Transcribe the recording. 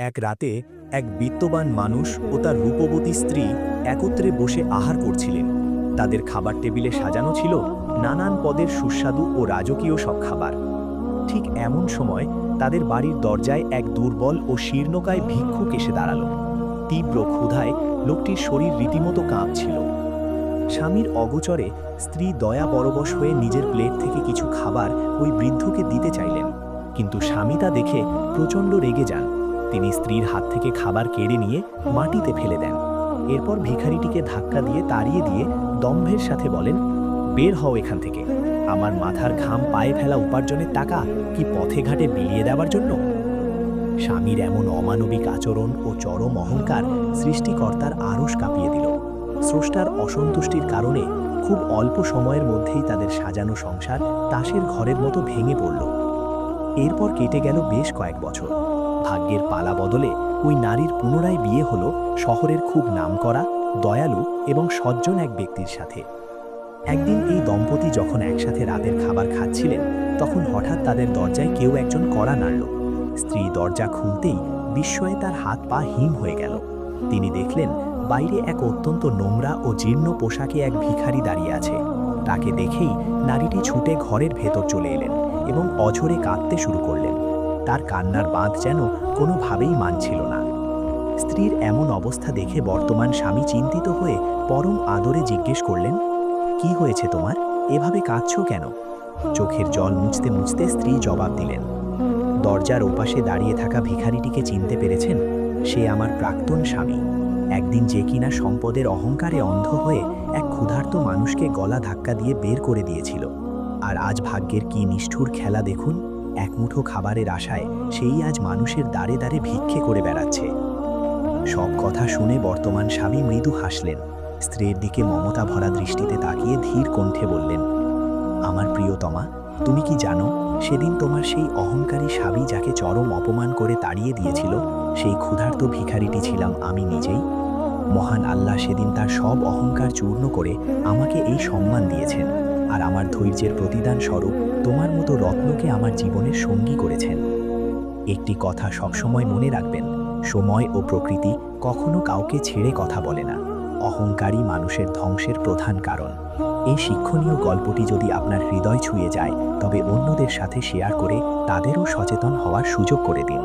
এক রাতে এক বিত্তবান মানুষ ও তার রূপবতী স্ত্রী একত্রে বসে আহার করছিলেন। তাদের খাবার টেবিলে সাজানো ছিল নানান পদের সুস্বাদু ও রাজকীয় সব খাবার। ঠিক এমন সময় তাদের বাড়ির দরজায় এক দুর্বল ও শীর্ণকায় ভিক্ষুক এসে দাঁড়াল। তীব্র ক্ষুধায় লোকটির শরীর রীতিমতো কাঁপছিল। স্বামীর অগোচরে স্ত্রী দয়া বরবশ হয়ে নিজের প্লেট থেকে কিছু খাবার ওই বৃদ্ধকে দিতে চাইলেন, কিন্তু স্বামী তা দেখে প্রচণ্ড রেগে যান। তিনি স্ত্রীর হাত থেকে খাবার কেড়ে নিয়ে মাটিতে ফেলে দেন। এরপর ভিখারিটিকে ধাক্কা দিয়ে তাড়িয়ে দিয়ে দম্ভের সাথে বলেন, বের হও এখান থেকে। আমার মাথার ঘাম পায়ে ফেলা উপার্জনের টাকা কি পথে ঘাটে বিলিয়ে দেওয়ার জন্য? স্বামীর এমন অমানবিক আচরণ ও চরম অহংকার সৃষ্টিকর্তার আরশ কাঁপিয়ে দিল। স্রষ্টার অসন্তুষ্টির কারণে খুব অল্প সময়ের মধ্যেই তাদের সাজানো সংসার তাসের ঘরের মতো ভেঙে পড়ল। এরপর কেটে গেল বেশ কয়েক বছর। ভাগ্যের পালা বদলে ওই নারীর পুনরায় বিয়ে হলো শহরের খুব নামকরা, দয়ালু এবং সজ্জন এক ব্যক্তির সাথে। একদিন এই দম্পতি যখন একসাথে রাতের খাবার খাচ্ছিলেন, তখন হঠাৎ তাদের দরজায় কেউ একজন কড়া নাড়ল। স্ত্রী দরজা খুলতেই বিস্ময়ে তার হাত পা হিম হয়ে গেল। তিনি দেখলেন বাইরে এক অত্যন্ত নোংরা ও জীর্ণ পোশাকে এক ভিখারি দাঁড়িয়ে আছে। তাকে দেখেই নারীটি ছুটে ঘরের ভেতর চলে এলেন এবং অঝরে কাঁদতে শুরু করলেন। তার কান্নার বাঁধ যেন কোনোভাবেই মানছিল না। স্ত্রীর এমন অবস্থা দেখে বর্তমান স্বামী চিন্তিত হয়ে পরম আদরে জিজ্ঞেস করলেন, কি হয়েছে তোমার? এভাবে কাঁদছো কেন? চোখের জল মুছতে মুছতে স্ত্রী জবাব দিলেন, দরজার ওপাশে দাঁড়িয়ে থাকা ভিখারিটিকে চিনতে পেরেছেন? সে আমার প্রাক্তন স্বামী। একদিন যে কিনা সম্পদের অহংকারে অন্ধ হয়ে এক ক্ষুধার্ত মানুষকে গলা ধাক্কা দিয়ে বের করে দিয়েছিল। আর আজ ভাগ্যের কি নিষ্ঠুর খেলা দেখুন, এক মুঠো খাবারের আশায় সেই আজ মানুষের দ্বারে দ্বারে ভিক্ষে করে বেড়াচ্ছে। সব কথা শুনে বর্তমান স্বামী মৃদু হাসলেন। স্ত্রীর দিকে মমতা ভরা দৃষ্টিতে তাকিয়ে ধীর কণ্ঠে বললেন, আমার প্রিয়তমা, তুমি কি জানো সেদিন তোমার সেই অহংকারী স্বামী যাকে চরম অপমান করে তাড়িয়ে দিয়েছিল, সেই ক্ষুধার্ত ভিখারিটি ছিলাম আমি নিজেই। মহান আল্লাহ সেদিন তার সব অহংকার চূর্ণ করে আমাকে এই সম্মান দিয়েছেন, আর আমার ধৈর্যের প্রতিদান স্বরূপ তোমার মতো রত্নকে আমার জীবনের সঙ্গী করেছেন। একটি কথা সবসময় মনে রাখবেন, সময় ও প্রকৃতি কখনো কাউকে ছেড়ে কথা বলে না। অহংকারী মানুষের ধ্বংসের প্রধান কারণ। এই শিক্ষণীয় গল্পটি যদি আপনার হৃদয় ছুঁয়ে যায়, তবে অন্যদের সাথে শেয়ার করে তাদেরও সচেতন হওয়ার সুযোগ করে দিন।